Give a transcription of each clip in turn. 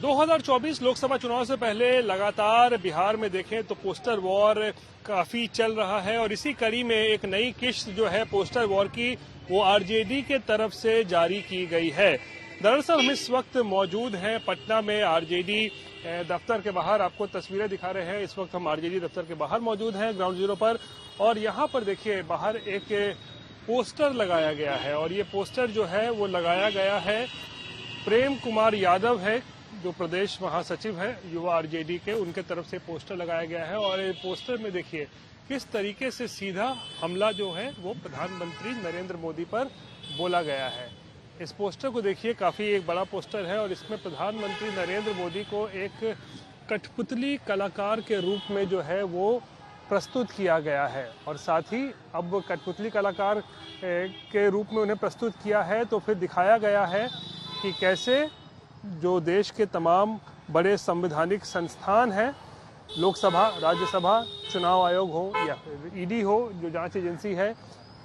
2024 लोकसभा चुनाव से पहले लगातार बिहार में देखें तो पोस्टर वॉर काफी चल रहा है और इसी कड़ी में एक नई किश्त जो है पोस्टर वॉर की वो आरजेडी के तरफ से जारी की गई है। दरअसल हम इस वक्त मौजूद हैं पटना में आरजेडी दफ्तर के बाहर। आपको तस्वीरें दिखा रहे हैं। इस वक्त हम आरजेडी दफ्तर के बाहर मौजूद हैं ग्राउंड जीरो पर और यहाँ पर देखिए बाहर एक पोस्टर लगाया गया है और ये पोस्टर जो है वो लगाया गया है प्रेम कुमार यादव है जो प्रदेश महासचिव है युवा आरजेडी के, उनके तरफ से पोस्टर लगाया गया है और पोस्टर में देखिए किस तरीके से सीधा हमला जो है वो प्रधानमंत्री नरेंद्र मोदी पर बोला गया है। इस पोस्टर को देखिए, काफी एक बड़ा पोस्टर है और इसमें प्रधानमंत्री नरेंद्र मोदी को एक कठपुतली कलाकार के रूप में जो है वो प्रस्तुत किया गया है और साथ ही अब कठपुतली कलाकार के रूप में उन्हें प्रस्तुत किया है तो फिर दिखाया गया है कि कैसे जो देश के तमाम बड़े संवैधानिक संस्थान हैं, लोकसभा, राज्यसभा, चुनाव आयोग हो या फिर ईडी हो जो जांच एजेंसी है,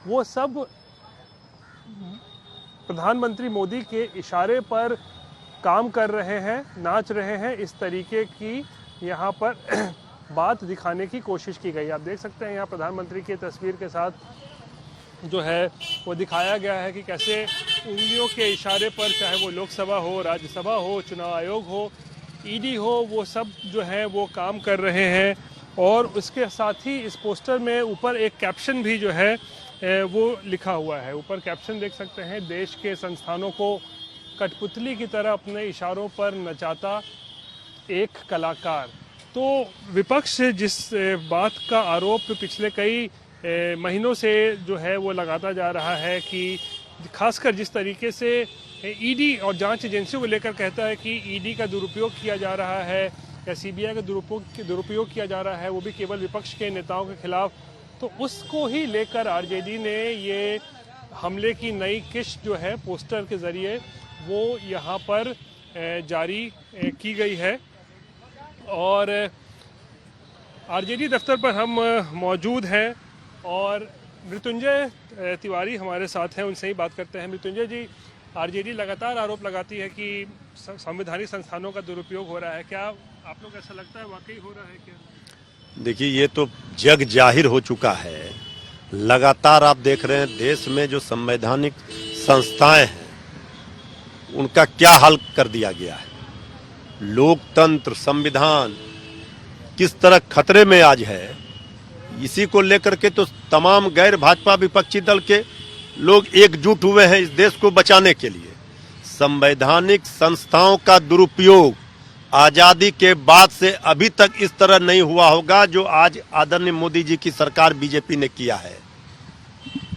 वो सब प्रधानमंत्री मोदी के इशारे पर काम कर रहे हैं, नाच रहे हैं। इस तरीके की यहाँ पर बात दिखाने की कोशिश की गई। आप देख सकते हैं यहाँ प्रधानमंत्री की तस्वीर के साथ जो है वो दिखाया गया है कि कैसे उंगलियों के इशारे पर, चाहे वो लोकसभा हो, राज्यसभा हो, चुनाव आयोग हो, ईडी हो, वो सब जो है वो काम कर रहे हैं। और उसके साथ ही इस पोस्टर में ऊपर एक कैप्शन भी जो है वो लिखा हुआ है। ऊपर कैप्शन देख सकते हैं, देश के संस्थानों को कठपुतली की तरह अपने इशारों पर नचाता एक कलाकार। तो विपक्ष जिस बात का आरोप पिछले कई महीनों से जो है वो लगाता जा रहा है कि खासकर जिस तरीके से ईडी और जांच एजेंसियों को लेकर कहता है कि ईडी का दुरुपयोग किया जा रहा है या सीबीआई का दुरुपयोग किया जा रहा है, वो भी केवल विपक्ष के नेताओं के खिलाफ, तो उसको ही लेकर आरजेडी ने ये हमले की नई किश्त जो है पोस्टर के जरिए वो यहाँ पर जारी की गई है। और आरजेडी दफ्तर पर हम मौजूद हैं और मृत्युंजय तिवारी हमारे साथ हैं, उनसे ही बात करते हैं। मृत्युंजय जी, आरजेडी लगातार आरोप लगाती है कि संवैधानिक संस्थानों का दुरुपयोग हो रहा है, क्या आप लोग ऐसा लगता है वाकई हो रहा है क्या? देखिए, ये तो जग जाहिर हो चुका है। लगातार आप देख रहे हैं देश में जो संवैधानिक संस्थाएं हैं उनका क्या हाल कर दिया गया है। लोकतंत्र, संविधान किस तरह खतरे में आज है, इसी को लेकर के तो तमाम गैर भाजपा विपक्षी दल के लोग एकजुट हुए हैं इस देश को बचाने के लिए। संवैधानिक संस्थाओं का दुरुपयोग आजादी के बाद से अभी तक इस तरह नहीं हुआ होगा जो आज आदरणीय मोदी जी की सरकार बीजेपी ने किया है।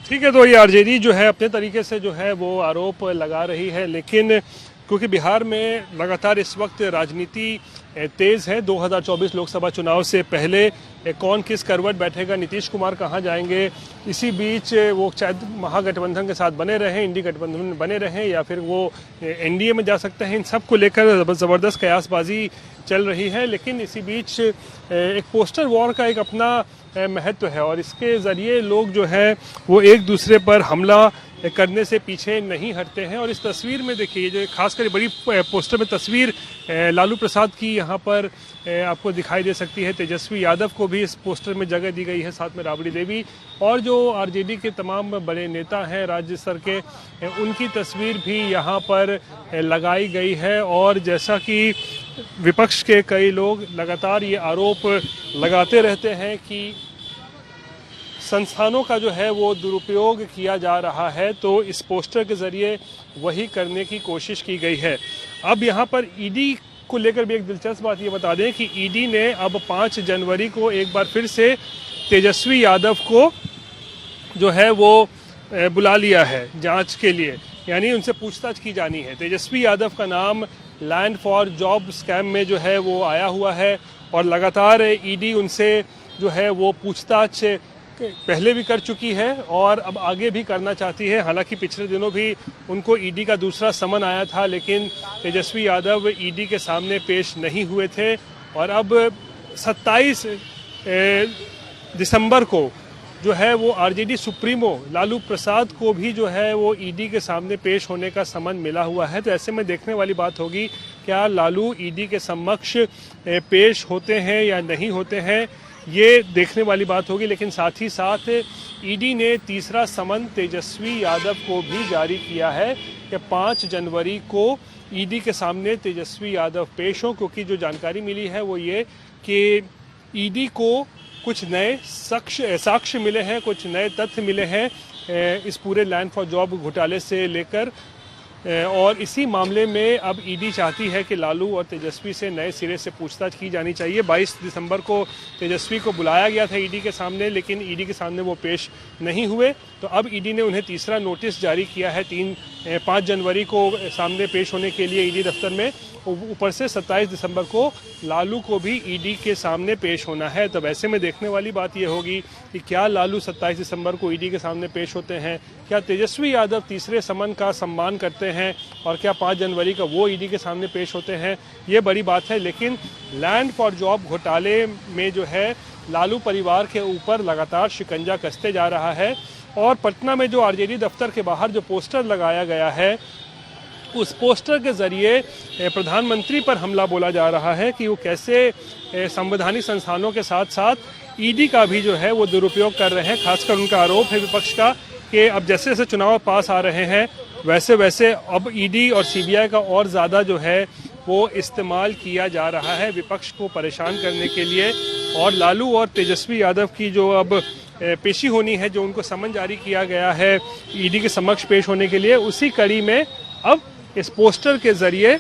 ठीक है, तो ये आरजेडी जो है अपने तरीके से जो है वो आरोप लगा रही है, लेकिन क्योंकि बिहार में लगातार इस वक्त राजनीति तेज है, 2024 लोकसभा चुनाव से पहले कौन किस करवट बैठेगा, नीतीश कुमार कहां जाएंगे, इसी बीच वो शायद महागठबंधन के साथ बने रहें, इंडी गठबंधन में बने रहें या फिर वो एनडीए में जा सकते हैं, इन सब को लेकर ज़बरदस्त कयासबाजी चल रही है। लेकिन इसी बीच एक पोस्टर वॉर का एक अपना महत्व है और इसके ज़रिए लोग जो है वो एक दूसरे पर हमला करने से पीछे नहीं हटते हैं। और इस तस्वीर में देखिए, जो खासकर बड़ी पोस्टर में तस्वीर लालू प्रसाद की यहाँ पर आपको दिखाई दे सकती है। तेजस्वी यादव को भी इस पोस्टर में जगह दी गई है, साथ में राबड़ी देवी और जो आरजेडी के तमाम बड़े नेता हैं राज्य स्तर के, उनकी तस्वीर भी यहाँ पर लगाई गई है। और जैसा कि विपक्ष के कई लोग लगातार ये आरोप लगाते रहते हैं कि संस्थानों का जो है वो दुरुपयोग किया जा रहा है, तो इस पोस्टर के ज़रिए वही करने की कोशिश की गई है। अब यहाँ पर ईडी को लेकर भी एक दिलचस्प बात ये बता दें कि ईडी ने अब 5 जनवरी को एक बार फिर से तेजस्वी यादव को जो है वो बुला लिया है जांच के लिए, यानी उनसे पूछताछ की जानी है। तेजस्वी यादव का नाम लैंड फॉर जॉब स्कैम में जो है वो आया हुआ है और लगातार ईडी उनसे जो है वो पूछताछ पहले भी कर चुकी है और अब आगे भी करना चाहती है। हालांकि पिछले दिनों भी उनको ईडी का दूसरा समन आया था, लेकिन तेजस्वी यादव ईडी के सामने पेश नहीं हुए थे और अब 27 दिसंबर को जो है वो आरजेडी सुप्रीमो लालू प्रसाद को भी जो है वो ईडी के सामने पेश होने का समन मिला हुआ है। तो ऐसे में देखने वाली बात होगी क्या लालू ईडी के समक्ष पेश होते हैं या नहीं होते हैं, ये देखने वाली बात होगी। लेकिन साथ ही साथ ईडी ने तीसरा समन तेजस्वी यादव को भी जारी किया है कि 5 जनवरी को ईडी के सामने तेजस्वी यादव पेश हों, क्योंकि जो जानकारी मिली है वो ये कि ईडी को कुछ नए साक्ष्य मिले हैं, कुछ नए तथ्य मिले हैं इस पूरे लैंड फॉर जॉब घोटाले से लेकर, और इसी मामले में अब ईडी चाहती है कि लालू और तेजस्वी से नए सिरे से पूछताछ की जानी चाहिए। 22 दिसंबर को तेजस्वी को बुलाया गया था ईडी के सामने, लेकिन ईडी के सामने वो पेश नहीं हुए, तो अब ईडी ने उन्हें तीसरा नोटिस जारी किया है 5 जनवरी को सामने पेश होने के लिए ईडी दफ्तर में। ऊपर से 27 दिसंबर को लालू को भी ईडी के सामने पेश होना है। तब ऐसे में देखने वाली बात यह होगी कि क्या लालू 27 दिसंबर को ईडी के सामने पेश होते हैं, क्या तेजस्वी यादव तीसरे समन का सम्मान करते हैं, और क्या 5 जनवरी का वो ईडी के सामने पेश होते हैं, ये बड़ी बात है। लेकिन लैंड फॉर जॉब घोटाले में जो है लालू परिवार के ऊपर लगातार शिकंजा कसते जा रहा है, और पटना में जो आरजेडी दफ्तर के बाहर जो पोस्टर लगाया गया है, उस पोस्टर के जरिए प्रधानमंत्री पर हमला बोला जा रहा है कि वो कैसे संवैधानिक संस्थानों के साथ साथ ईडी का भी जो है वो दुरुपयोग कर रहे हैं। खासकर उनका आरोप है विपक्ष का कि अब जैसे जैसे चुनाव पास आ रहे हैं वैसे वैसे अब ईडी और सीबीआई का और ज़्यादा जो है वो इस्तेमाल किया जा रहा है विपक्ष को परेशान करने के लिए। और लालू और तेजस्वी यादव की जो अब पेशी होनी है, जो उनको समन जारी किया गया है ईडी के समक्ष पेश होने के लिए, उसी कड़ी में अब इस पोस्टर के जरिए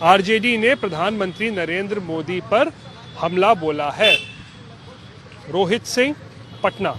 आरजेडी ने प्रधानमंत्री नरेंद्र मोदी पर हमला बोला है। रोहित सिंह, पटना।